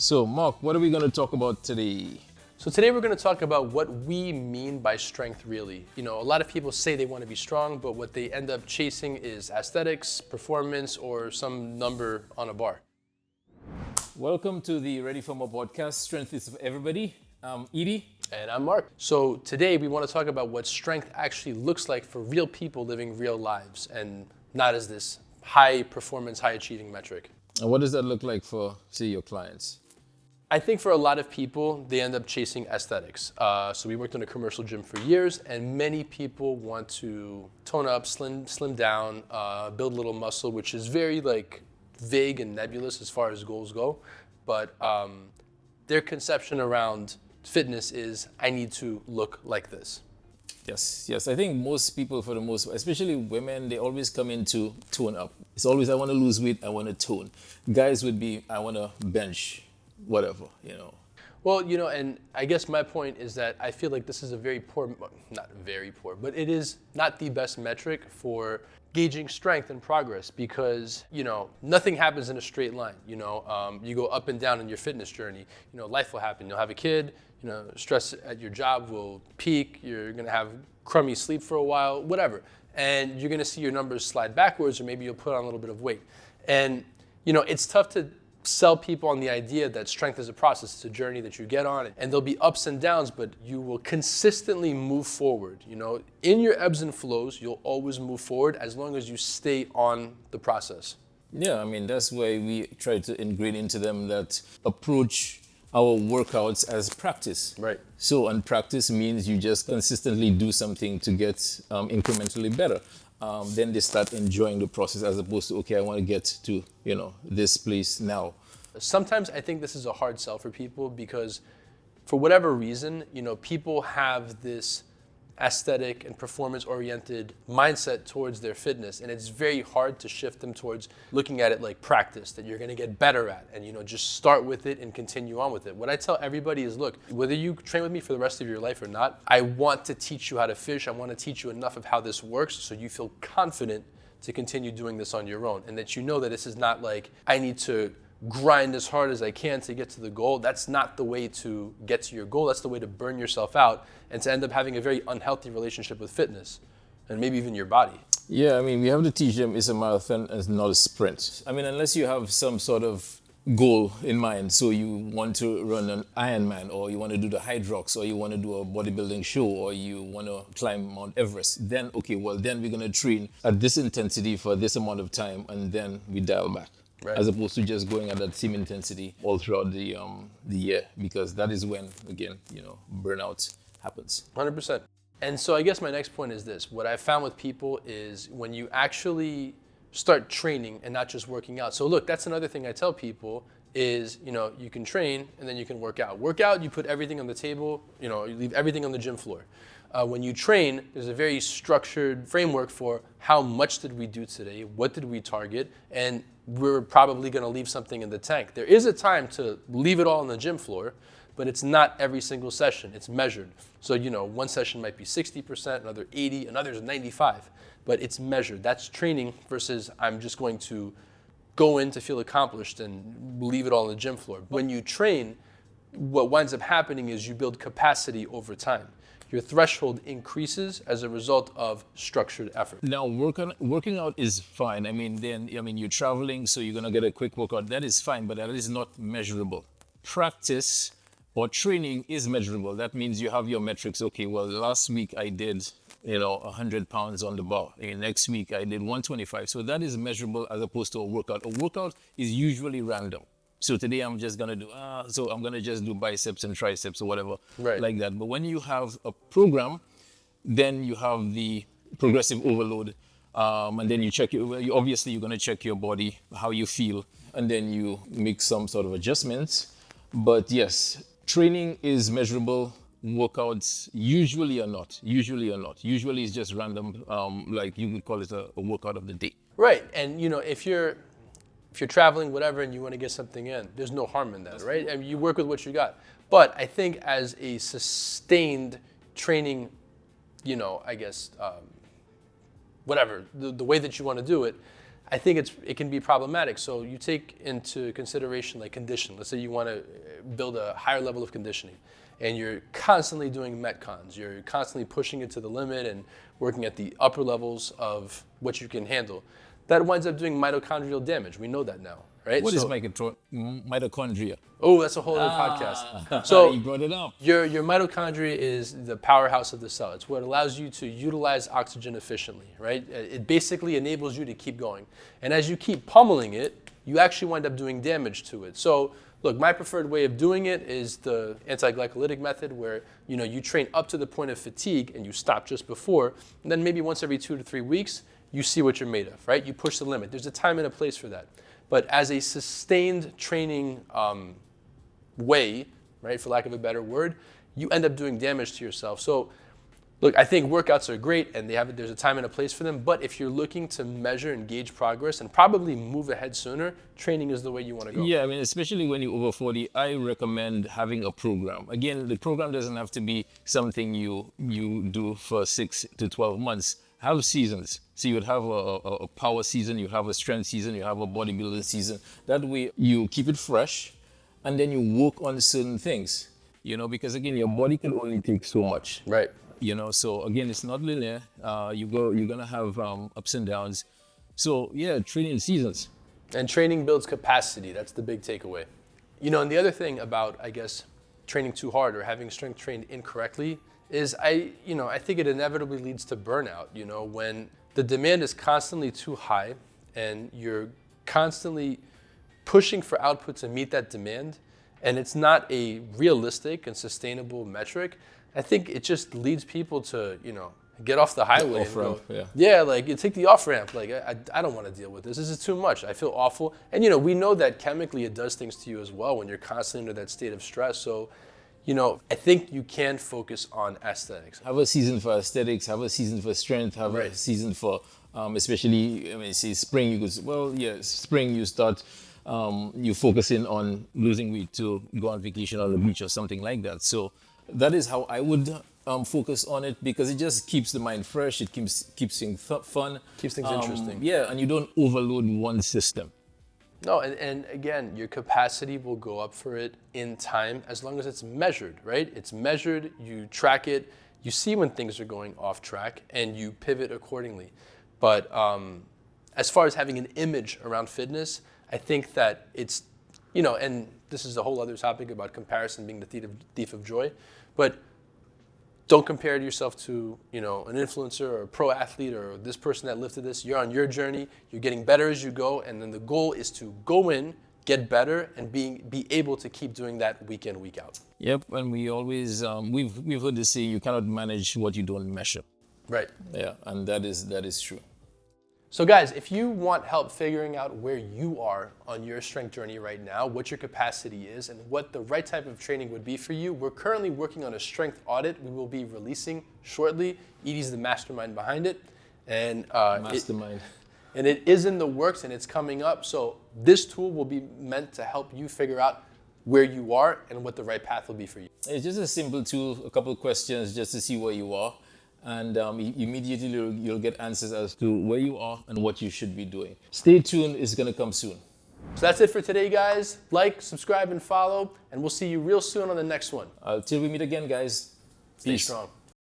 So, Mark, what are we going to talk about today? So today we're going to talk about what we mean by strength really. You know, a lot of people say they want to be strong, but what they end up chasing is aesthetics, performance, or some number on a bar. Welcome to the Ready for More podcast. Strength is for everybody. I'm Idi. And I'm Mark. So today we want to talk about what strength actually looks like for real people living real lives and not as this high performance, high achieving metric. And what does that look like for, say, your clients? I think for a lot of people, they end up chasing aesthetics. So we worked in a commercial gym for years, and many people want to tone up, slim down, build a little muscle, which is very vague and nebulous as far as goals go. But their conception around fitness is, I need to look like this. Yes. I think most people, for the most part, especially women, they always come in to tone up. It's always, I want to lose weight, I want to tone. Guys would be, I want to bench, whatever, Well, and I guess my point is that I feel like this is a not very poor, but it is not the best metric for gauging strength and progress because, nothing happens in a straight line. You go up and down in your fitness journey. Life will happen. You'll have a kid, stress at your job will peak. You're going to have crummy sleep for a while, whatever. And you're going to see your numbers slide backwards or maybe you'll put on a little bit of weight. And, it's tough to sell people on the idea that strength is a process. It's a journey that you get on, and there'll be ups and downs, but you will consistently move forward. In your ebbs and flows, you'll always move forward as long as you stay on the process. Yeah, that's why we try to ingrain into them that approach our workouts as practice. Right. So, and practice means you just consistently do something to get incrementally better. Then they start enjoying the process as opposed to, okay, I want to get to, this place now. Sometimes I think this is a hard sell for people because for whatever reason, people have this aesthetic and performance-oriented mindset towards their fitness, and it's very hard to shift them towards looking at it like practice that you're going to get better at, and just start with it and continue on with it. What I tell everybody is, look, whether you train with me for the rest of your life or not, I want to teach you how to fish. I want to teach you enough of how this works so you feel confident to continue doing this on your own, and that that this is not like I need to grind as hard as I can to get to the goal. That's not the way to get to your goal. That's the way to burn yourself out and to end up having a very unhealthy relationship with fitness and maybe even your body. Yeah, we have to teach them it's a marathon and not a sprint. Unless you have some sort of goal in mind. So you want to run an Ironman, or you want to do the Hydrox, or you want to do a bodybuilding show, or you want to climb Mount Everest. Then, then we're going to train at this intensity for this amount of time, and then we dial back. Right. As opposed to just going at that same intensity all throughout the year, because that is when, again, burnout happens. 100%. And so I guess my next point is this. What I've found with people is when you actually start training and not just working out. So look, that's another thing I tell people is, you can train and then you can work out. Work out, you put everything on the table, you leave everything on the gym floor. When you train, there's a very structured framework for how much did we do today, what did we target, and we're probably going to leave something in the tank. There is a time to leave it all on the gym floor, but it's not every single session. It's measured. So, one session might be 60%, another 80, another's 95, but it's measured. That's training versus I'm just going to go in to feel accomplished and leave it all on the gym floor. When you train, what winds up happening is you build capacity over time. Your threshold increases as a result of structured effort. Now, working out is fine. You're traveling, so you're gonna get a quick workout. That is fine, but that is not measurable. Practice or training is measurable. That means you have your metrics. Okay, well, last week I did, 100 pounds on the bar. Next week I did 125. So that is measurable as opposed to a workout. A workout is usually random. So today I'm just gonna do, I'm gonna just do biceps and triceps or whatever, like that. But when you have a program, then you have the progressive overload, and then you check obviously you're gonna check your body, how you feel, and then you make some sort of adjustments. But yes, training is measurable. Workouts usually are not. Usually it's just random, like you would call it a workout of the day. Right, and if you're traveling, whatever, and you want to get something in, there's no harm in that, right? You work with what you got. But I think as a sustained training, whatever, the way that you want to do it, I think it can be problematic. So you take into consideration like condition. Let's say you want to build a higher level of conditioning, and you're constantly doing metcons. You're constantly pushing it to the limit and working at the upper levels of what you can handle. That winds up doing mitochondrial damage. We know that now, right? What is mitochondria? Oh, that's a whole other podcast. So you brought it up. your mitochondria is the powerhouse of the cell. It's what allows you to utilize oxygen efficiently, right? It basically enables you to keep going. And as you keep pummeling it, you actually wind up doing damage to it. So look, my preferred way of doing it is the anti-glycolytic method, where you train up to the point of fatigue and you stop just before, and then maybe once every 2 to 3 weeks, you see what you're made of, right? You push the limit. There's a time and a place for that. But as a sustained training way, right, for lack of a better word, you end up doing damage to yourself. So look, I think workouts are great and there's a time and a place for them, but if you're looking to measure and gauge progress and probably move ahead sooner, training is the way you want to go. Yeah, I mean, especially when you're over 40, I recommend having a program. Again, the program doesn't have to be something you do for 6 to 12 months. Have seasons. So you would have a power season, you have a strength season, you have a bodybuilding season. That way you keep it fresh and then you work on certain things, because again, your body can only take so much. Right. So again, it's not linear. You're gonna have ups and downs. So yeah, training seasons. And training builds capacity. That's the big takeaway. And the other thing about, I guess, training too hard or having strength trained incorrectly is I think it inevitably leads to burnout. When the demand is constantly too high and you're constantly pushing for output to meet that demand, and it's not a realistic and sustainable metric, I think it just leads people to, get off the highway. Off-ramp, yeah. Yeah, like you take the off-ramp. Like, I don't want to deal with this. This is too much. I feel awful. And, we know that chemically it does things to you as well when you're constantly under that state of stress. So, I think you can focus on aesthetics. Have a season for aesthetics, have a season for strength, have a season for, especially, say spring, spring you start, you focusing on losing weight to go on vacation on the beach or something like that. So that is how I would focus on it, because it just keeps the mind fresh, it keeps things fun. Keeps things interesting. Yeah, and you don't overload one system. No, and again, your capacity will go up for it in time as long as it's measured, right? It's measured, you track it, you see when things are going off track, and you pivot accordingly. But as far as having an image around fitness, I think that it's, and this is a whole other topic about comparison being the thief of joy, but don't compare yourself to, an influencer or a pro athlete or this person that lifted this. You're on your journey. You're getting better as you go. And then the goal is to go in, get better, and be able to keep doing that week in, week out. Yep, and we always, we've heard this say, you cannot manage what you don't measure. Right. Yeah, and that is true. So guys, if you want help figuring out where you are on your strength journey right now, what your capacity is, and what the right type of training would be for you, we're currently working on a strength audit we will be releasing shortly. Edi's the mastermind behind it. And Mastermind. It is in the works and it's coming up. So this tool will be meant to help you figure out where you are and what the right path will be for you. It's just a simple tool, a couple of questions just to see where you are. And immediately you'll get answers as to where you are and what you should be doing. Stay tuned, it's gonna come soon. So that's it for today, guys. Like, subscribe, and follow, and we'll see you real soon on the next one. Till we meet again, guys. Stay Peace. strong.